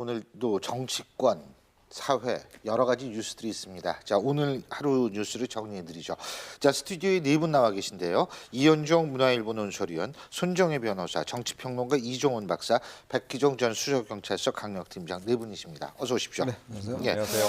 오늘도 정치권, 사회 여러 가지 뉴스들이 있습니다. 자, 오늘 하루 뉴스를 정리해드리죠. 자, 스튜디오에 네 분 나와 계신데요. 이현종 문화일보 논설위원, 손정혜 변호사, 정치평론가 이종훈 박사, 백기종 전 수서경찰서 강력팀장 네 분이십니다. 어서 오십시오. 네, 안녕하세요. 예. 안녕하세요.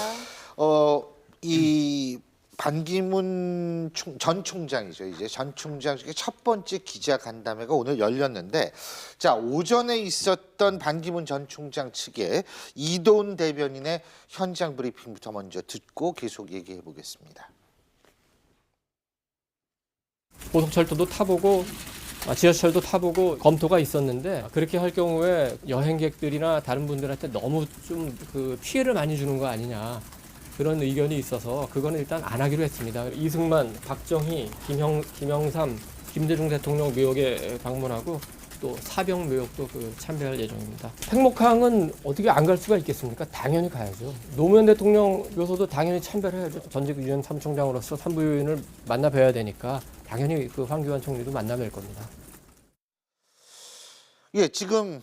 이 반기문 전 총장이죠. 이제 전 총장의 첫 번째 기자 간담회가 오늘 열렸는데, 자, 오전에 있었던 반기문 전 총장 측의 이도훈 대변인의 현장 브리핑부터 먼저 듣고 계속 얘기해 보겠습니다. 고속철도도 타보고 지하철도 타보고 검토가 있었는데, 그렇게 할 경우에 여행객들이나 다른 분들한테 너무 좀 그 피해를 많이 주는 거 아니냐, 그런 의견이 있어서 그거는 일단 안 하기로 했습니다. 이승만, 박정희, 김영삼, 김대중 대통령 묘역에 방문하고 또 사병 묘역도 참배할 예정입니다. 팽목항은 어떻게 안 갈 수가 있겠습니까? 당연히 가야죠. 노무현 대통령 묘소도 당연히 참배를 해야죠. 전직 유엔 사무총장으로서 산부인을 만나 뵈야 되니까 당연히 그 황교안 총리도 만나 뵐 겁니다. 예, 지금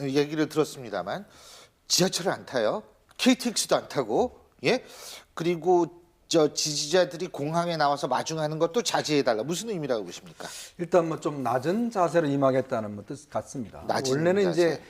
얘기를 들었습니다만 지하철을 안 타요. KTX도 안 타고, 예, 그리고 저 지지자들이 공항에 나와서 마중하는 것도 자제해달라. 무슨 의미라고 보십니까? 일단 뭐 좀 낮은 자세로 임하겠다는 뭐 뜻 같습니다. 낮은 원래는 자세.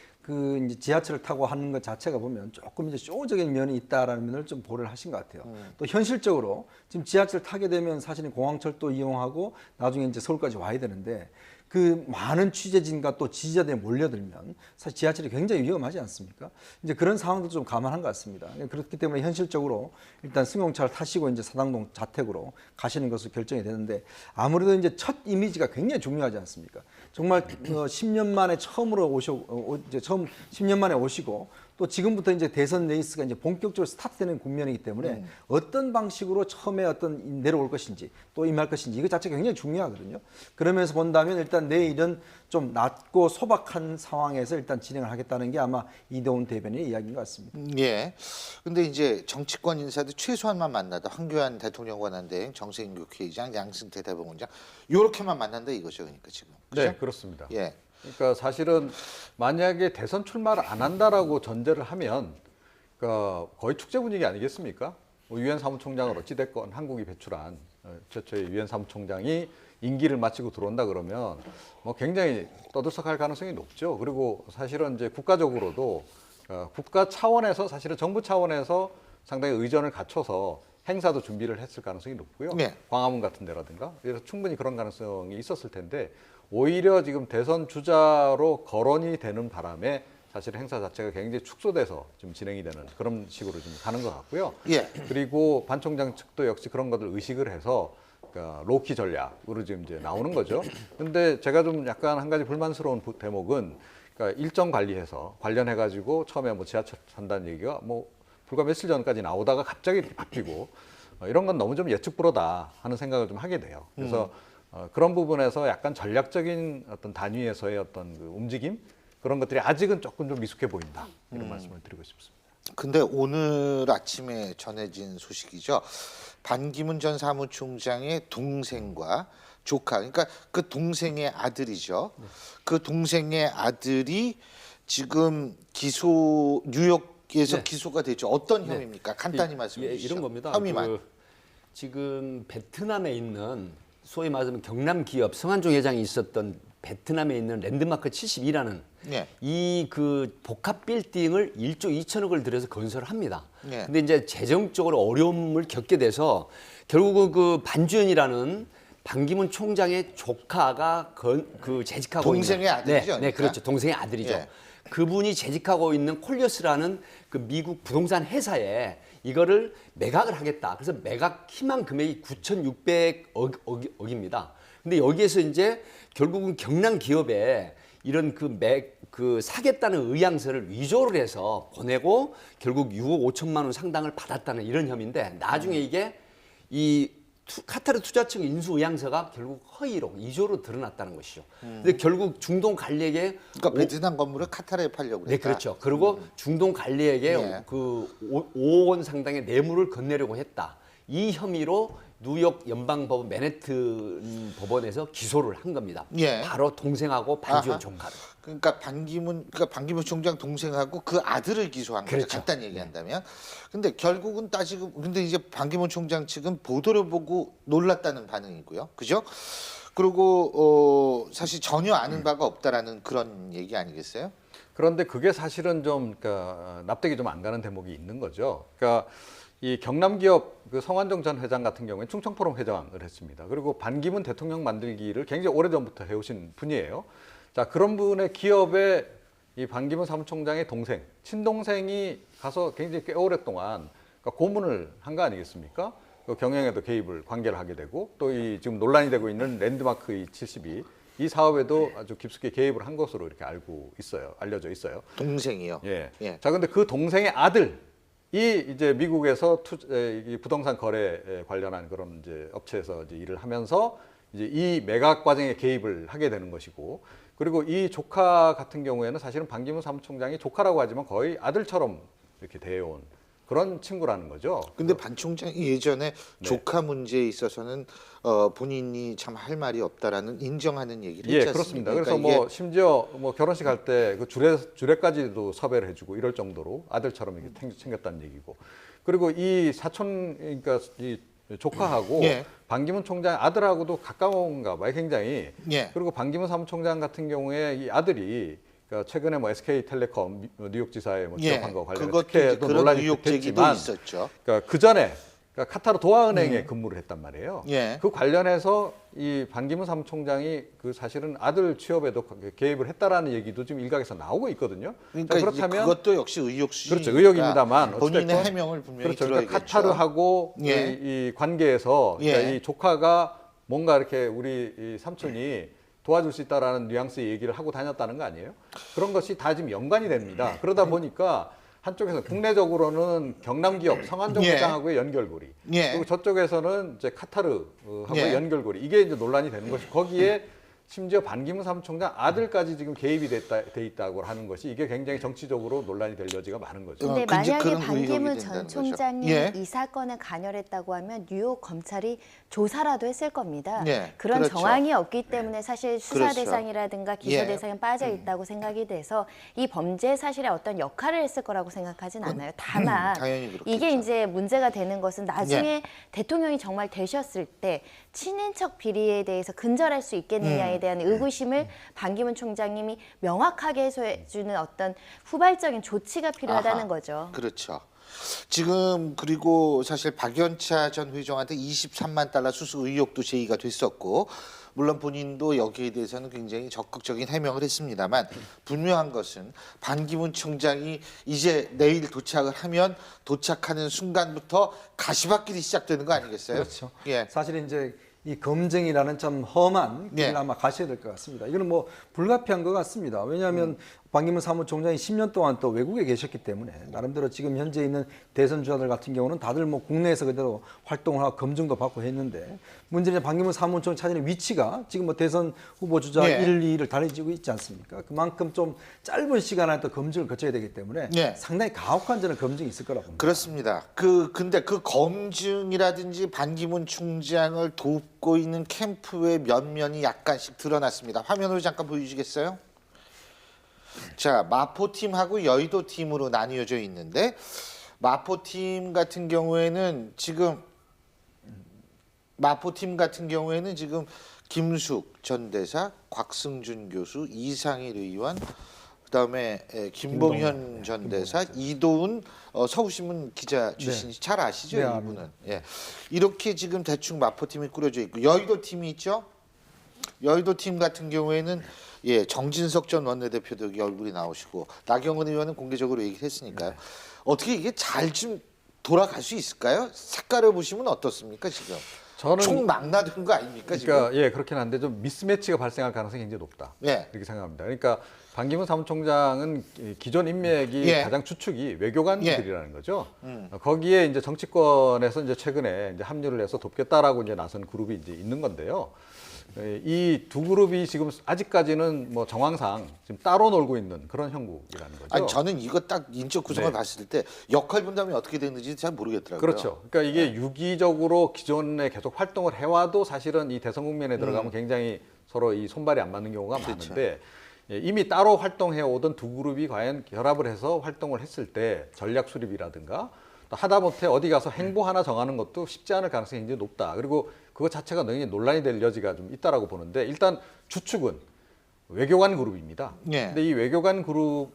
이제 지하철을 타고 하는 것 자체가 보면 조금 이제 쇼적인 면이 있다라는 면을 좀 고려를 하신 것 같아요. 또 현실적으로 지금 지하철 타게 되면 사실은 공항철도 이용하고 나중에 이제 서울까지 와야 되는데, 그 많은 취재진과 또 지지자들이 몰려들면 사실 지하철이 굉장히 위험하지 않습니까? 이제 그런 상황도 좀 감안한 것 같습니다. 그렇기 때문에 현실적으로 일단 승용차를 타시고 이제 사당동 자택으로 가시는 것으로 결정이 되는데, 아무래도 이제 첫 이미지가 굉장히 중요하지 않습니까? 정말 10년 만에 처음으로 10년 만에 오시고, 또 지금부터 이제 대선 레이스가 이제 본격적으로 스타트되는 국면이기 때문에 어떤 방식으로 처음에 어떤 내려올 것인지 또 임할 것인지 이거 자체가 굉장히 중요하거든요. 그러면서 본다면 일단 내일은 좀 낮고 소박한 상황에서 일단 진행을 하겠다는 게 아마 이도훈 대변인의 이야기인 것 같습니다. 예. 근데 이제 정치권 인사들 최소한만 만나다 황교안 대통령 권한대행, 정세균 국회의장, 양승태 대법원장 요렇게만 만난다 이거죠, 그러니까 지금. 그죠? 네, 그렇습니다. 예. 그러니까 사실은 만약에 대선 출마를 안 한다라고 전제를 하면, 그러니까 거의 축제 분위기 아니겠습니까? 뭐 유엔 사무총장을 어찌됐건 한국이 배출한 최초의 유엔 사무총장이 임기를 마치고 들어온다 그러면 뭐 굉장히 떠들썩할 가능성이 높죠. 그리고 사실은 이제 국가적으로도 국가 차원에서, 사실은 정부 차원에서 상당히 의전을 갖춰서 행사도 준비를 했을 가능성이 높고요. 네. 광화문 같은 데라든가. 그래서 충분히 그런 가능성이 있었을 텐데, 오히려 지금 대선 주자로 거론이 되는 바람에 사실 행사 자체가 굉장히 축소돼서 좀 진행이 되는 그런 식으로 좀 가는 것 같고요. 예. 그리고 반 총장 측도 역시 그런 것을 의식을 해서, 그러니까 로키 전략으로 지금 이제 나오는 거죠. 근데 제가 좀 약간 한 가지 불만스러운 대목은, 그러니까 일정 관련해가지고 처음에 뭐 지하철 탄다는 얘기가 뭐 불과 며칠 전까지 나오다가 갑자기 이렇게 바뀌고, 이런 건 너무 좀 예측 불허다 하는 생각을 좀 하게 돼요. 그래서 그런 부분에서 약간 전략적인 어떤 단위에서의 어떤 그 움직임, 그런 것들이 아직은 조금 좀 미숙해 보인다, 이런 말씀을 드리고 싶습니다. 근데 오늘 아침에 전해진 소식이죠. 반기문 전 사무총장의 동생과 조카, 그러니까 그 동생의 아들이죠. 그 동생의 아들이 지금 뉴욕에서 네. 기소가 됐죠. 어떤 네. 혐의입니까? 간단히 말씀해 주시죠. 이런 겁니다. 혐의만. 지금 베트남에 있는 소위 말하면 경남 기업 성한종 회장이 있었던 베트남에 있는 랜드마크 72라는 네. 이 그 복합 빌딩을 1조 2천억을 들여서 건설을 합니다. 네. 근데 이제 재정적으로 어려움을 겪게 돼서 결국은 그 반주연이라는 반기문 총장의 조카가 재직하고 동생의 있는 아들이죠, 네, 그러니까? 그렇죠. 동생의 아들이죠. 예. 그분이 재직하고 있는 콜리어스라는 그 미국 부동산 회사에 이거를 매각을 하겠다. 그래서 매각 희망 금액이 9,600억입니다. 근데 여기에서 이제 결국은 경남 기업에 이런 사겠다는 의향서를 위조를 해서 보내고 결국 6억 5천만 원 상당을 받았다는 이런 혐의인데, 나중에 이게 이 카타르 투자청 인수 의향서가 결국 허위로 위조로 드러났다는 것이죠. 근데 결국 중동 관리에게 그러니까 베트남 건물을 카타르에 팔려고 그랬다. 네, 그렇죠. 그리고 중동 관리에게 예. 그 5억 원 상당의 뇌물을 건네려고 했다. 이 혐의로 뉴욕 연방법원 맨해튼 법원에서 기소를 한 겁니다. 예. 바로 동생하고 반지원 아하. 총괄을. 그러니까 반기문 총장 동생하고 그 아들을 기소한 거죠. 그렇죠. 간단히 얘기한다면. 근데 결국은 따지고 근데 이제 반기문 총장 측은 보도를 보고 놀랐다는 반응이고요. 그죠? 그리고 사실 전혀 아는 바가 없다라는 그런 얘기 아니겠어요? 그런데 그게 사실은 좀 그러니까 납득이 좀 안 가는 대목이 있는 거죠. 그러니까 이 경남기업 그 성완종 전 회장 같은 경우에 충청포럼 회장을 했습니다. 그리고 반기문 대통령 만들기를 굉장히 오래전부터 해오신 분이에요. 자, 그런 분의 기업에 이 반기문 사무총장의 동생, 친동생이 가서 굉장히 꽤 오랫동안 그러니까 고문을 한 거 아니겠습니까? 그 경영에도 개입을 관계를 하게 되고 또 이 지금 논란이 되고 있는 랜드마크 이 72 이 사업에도 아주 깊숙이 개입을 한 것으로 이렇게 알려져 있어요. 동생이요. 예. 예. 자, 근데 그 동생의 아들이 이제 미국에서 이 부동산 거래 관련한 그런 이제 업체에서 이제 일을 하면서 이제 이 매각 과정에 개입을 하게 되는 것이고, 그리고 이 조카 같은 경우에는 사실은 반기문 사무총장이 조카라고 하지만 거의 아들처럼 이렇게 대해온 그런 친구라는 거죠. 근데 반 총장이 예전에 조카 문제에 있어서는 본인이 참 할 말이 없다라는 인정하는 얘기를 했지 예, 않습니까? 그렇습니다. 그래서 그러니까 뭐 심지어 뭐 결혼식 할 때 그 주례까지도 섭외를 해주고 이럴 정도로 아들처럼 이렇게 챙겼다는 얘기고, 그리고 이 사촌 그러니까 이 조카하고 예. 반기문 총장 아들하고도 가까운가 봐요, 굉장히. 예. 그리고 반기문 사무총장 같은 경우에 이 아들이 그러니까 최근에 뭐 SK텔레콤 뉴욕지사에 뭐 예. 취업한 거 관련해서 그것도 특혜도 이제 그런 논란이 의혹 제기도 됐지만, 있었죠. 그러니까 그 전에 그러니까 카타르 도화은행에 근무를 했단 말이에요. 예. 그 관련해서 이 반기문 사무총장이 그 사실은 아들 취업에도 개입을 했다라는 얘기도 지금 일각에서 나오고 있거든요. 그러니까 이제 그렇다면 그것도 역시 의혹 수준이니까 그렇죠, 의혹입니다만 본인의 어찌됐건 해명을 분명히 그렇죠. 그러니까 들어야겠죠. 카타르하고 예. 이 관계에서 그러니까 예. 이 조카가 뭔가 이렇게 우리 이 삼촌이 도와줄 수 있다라는 뉘앙스의 얘기를 하고 다녔다는 거 아니에요? 그런 것이 다 지금 연관이 됩니다. 그러다 보니까 한쪽에서 국내적으로는 경남기업 성완종 예. 회장하고의 연결고리, 예. 그리고 저쪽에서는 이제 카타르하고의 예. 연결고리, 이게 이제 논란이 되는 것이, 거기에 심지어 반기문 사무총장 아들까지 지금 개입이 돼 있다고 하는 것이 이게 굉장히 정치적으로 논란이 될 여지가 많은 거죠. 어, 근데 근데 만약에 그런 의혹이 반기문 된다는 전 거죠. 총장이 예. 이 사건에 관여했다고 하면 뉴욕 검찰이 조사라도 했을 겁니다. 예, 그런 그렇죠. 정황이 없기 때문에 사실 수사 그렇죠. 대상이라든가 기소 예. 대상에 빠져 있다고 생각이 돼서 이 범죄 사실에 어떤 역할을 했을 거라고 생각하진 않아요. 다만 당연히 그렇겠죠. 이게 이제 문제가 되는 것은 나중에 대통령이 정말 되셨을 때 친인척 비리에 대해서 근절할 수 있겠느냐에 대한 의구심을 반기문 총장님이 명확하게 해소해주는 어떤 후발적인 조치가 필요하다는 아하, 거죠. 그렇죠. 지금 그리고 사실 박연차 전 회장한테 23만 달러 수수 의혹도 제기가 됐었고, 물론 본인도 여기에 대해서는 굉장히 적극적인 해명을 했습니다만, 분명한 것은 반기문 총장이 이제 내일 도착을 하면 도착하는 순간부터 가시밭길이 시작되는 거 아니겠어요? 그렇죠. 예. 사실 이제 이 검증이라는 참 험한 길을 예. 아마 가셔야 될 것 같습니다. 이거는 뭐 불가피한 것 같습니다. 왜냐하면 반기문 사무총장이 10년 동안 또 외국에 계셨기 때문에 나름대로 지금 현재 있는 대선 주자들 같은 경우는 다들 뭐 국내에서 그대로 활동을 하고 검증도 받고 했는데, 문제는 반기문 사무총장 차지하는 위치가 지금 뭐 대선 후보 주자 예. 1, 2위를 달리지고 있지 않습니까? 그만큼 좀 짧은 시간 안에 또 검증을 거쳐야 되기 때문에 예. 상당히 가혹한 저는 검증이 있을 거라고 봅니다. 그렇습니다. 근데 그 검증이라든지 반기문 총장을 돕고 있는 캠프의 면면이 약간씩 드러났습니다. 화면으로 잠깐 보여주시겠어요? 자, 마포팀하고 여의도팀으로 나뉘어져 있는데, 마포팀 같은 경우에는 지금 김숙 전 대사, 곽승준 교수, 이상일 의원, 그다음에 김봉현 전 대사, 이도훈 서울신문 기자 출신이 잘 아시죠? 네, 이분은. 예. 이렇게 지금 대충 마포팀이 꾸려져 있고, 여의도 팀이 있죠. 여의도 팀 같은 경우에는 정진석 전 원내대표도 여기 얼굴이 나오시고, 나경원 의원은 공개적으로 얘기를 했으니까요. 어떻게 이게 잘 좀 돌아갈 수 있을까요? 색깔을 보시면 어떻습니까 지금? 저는 총 망라된 거 아닙니까 지금? 그러니까 예, 그렇긴 한데 좀 미스매치가 발생할 가능성이 굉장히 높다. 예. 이렇게 생각합니다. 그러니까 반기문 사무총장은 기존 인맥이 예. 가장 주축이 외교관들이라는 거죠. 음. 거기에 이제 정치권에서 이제 최근에 이제 합류를 해서 돕겠다라고 이제 나선 그룹이 이제 있는 건데요. 이 두 그룹이 지금 아직까지는 뭐 정황상 지금 따로 놀고 있는 그런 형국이라는 거죠. 아니 저는 이거 딱 인적 구성을 네. 봤을 때 역할 분담이 어떻게 되는지 잘 모르겠더라고요. 그렇죠. 그러니까 이게 유기적으로 기존에 계속 활동을 해와도 사실은 이 대선 국면에 들어가면 굉장히 서로 이 손발이 안 맞는 경우가 많은데 예, 이미 따로 활동해 오던 두 그룹이 과연 결합을 해서 활동을 했을 때 전략 수립이라든가 또 하다못해 어디 가서 행보 하나 정하는 것도 쉽지 않을 가능성이 굉장히 높다. 그리고 그거 자체가 굉장히 논란이 될 여지가 좀 있다라고 보는데 일단 주축은 외교관 그룹입니다. 예. 근데 이 외교관 그룹이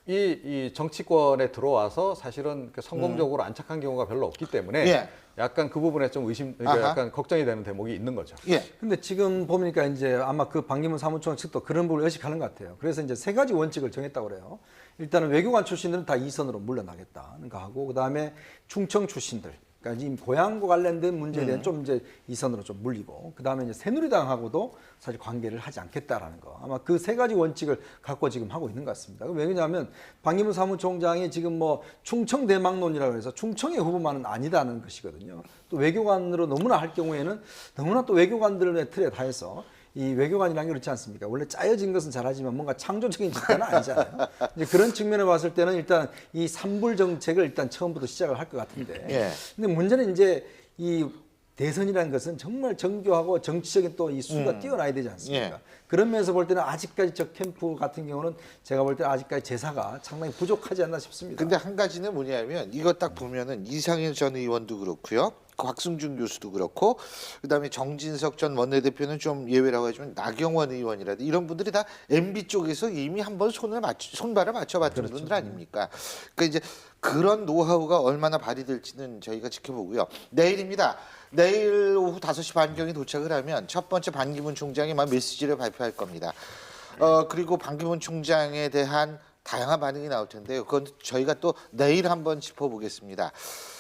이 정치권에 들어와서 사실은 그 성공적으로 안착한 경우가 별로 없기 때문에 예. 약간 그 부분에 좀 그러니까 아하. 약간 걱정이 되는 대목이 있는 거죠. 예. 근데 지금 보니까 이제 아마 그 반기문 사무총장 측도 그런 부분을 의식하는 것 같아요. 그래서 이제 세 가지 원칙을 정했다고 그래요. 일단은 외교관 출신들은 다 이선으로 물러나겠다는 거 하고, 그다음에 충청 출신들, 그러니까 이 고향과 관련된 문제에 대한 좀 이제 이선으로 좀 물리고, 그다음에 이제 새누리당하고도 사실 관계를 하지 않겠다라는 거. 아마 그 세 가지 원칙을 갖고 지금 하고 있는 것 같습니다. 왜냐하면 반기문 사무총장이 지금 뭐 충청 대망론이라고 해서 충청의 후보만은 아니다는 것이거든요. 또 외교관으로 너무나 할 경우에는 너무나 또 외교관들의 틀에 다해서 이 외교관이라는 게 그렇지 않습니까? 원래 짜여진 것은 잘하지만 뭔가 창조적인 집단은 아니잖아요. 이제 그런 측면에 봤을 때는 일단 이 삼불 정책을 일단 처음부터 시작을 할 것 같은데. 예. 근데 문제는 이제 이 대선이라는 것은 정말 정교하고 정치적인 또 이 수가 뛰어나야 되지 않습니까? 예. 그런 면에서 볼 때는 아직까지 저 캠프 같은 경우는 제가 볼 때는 아직까지 제사가 상당히 부족하지 않나 싶습니다. 근데 한 가지는 뭐냐면 이거 딱 보면은 이상현 전 의원도 그렇고요. 곽승준 교수도 그렇고 그다음에 정진석 전 원내대표는 좀 예외라고 하지만 나경원 의원이라든지 이런 분들이 다 MB 쪽에서 이미 한번 손발을 맞춰봤던 분들 아닙니까? 그러니까 이제 그런 노하우가 얼마나 발휘될지는 저희가 지켜보고요. 내일입니다. 내일 오후 5시 반경에 도착을 하면 첫 번째 반기문 총장이 막 메시지를 발표할 겁니다. 그리고 반기문 총장에 대한 다양한 반응이 나올 텐데요. 그건 저희가 또 내일 한번 짚어보겠습니다.